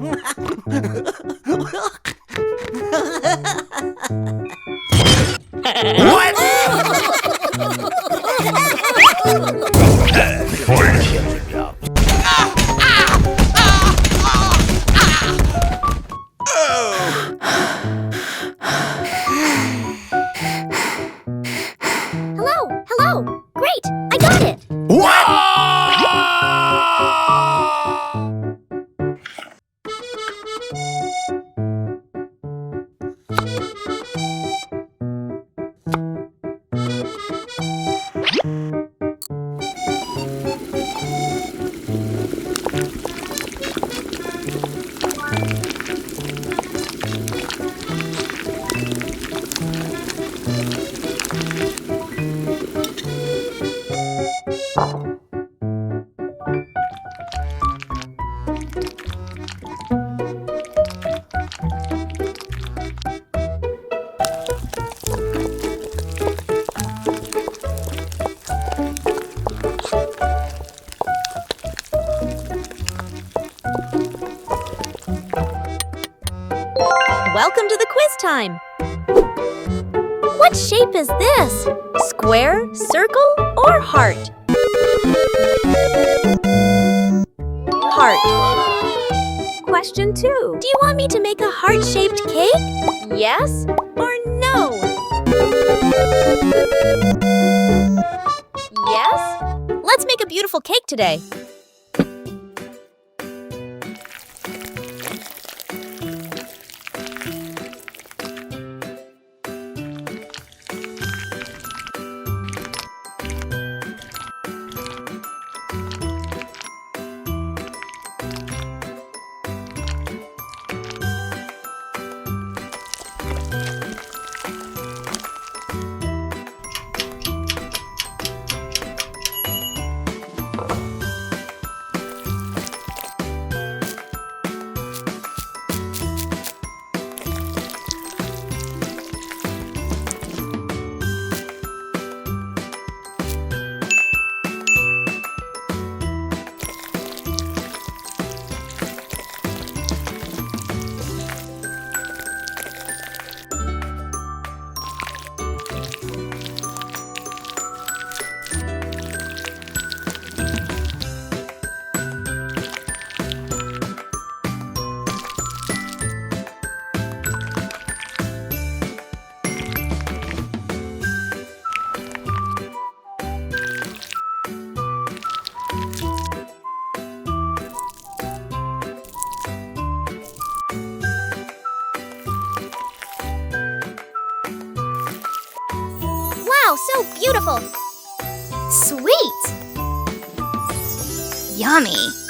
What? Hello. Great, I got it. What? Welcome to the quiz time. What shape is this? Square, circle, or heart? Heart. Question 2. Do you want me to make a heart-shaped cake? Yes or no? Yes? Let's make a beautiful cake today. Wow, so beautiful! Sweet! Yummy!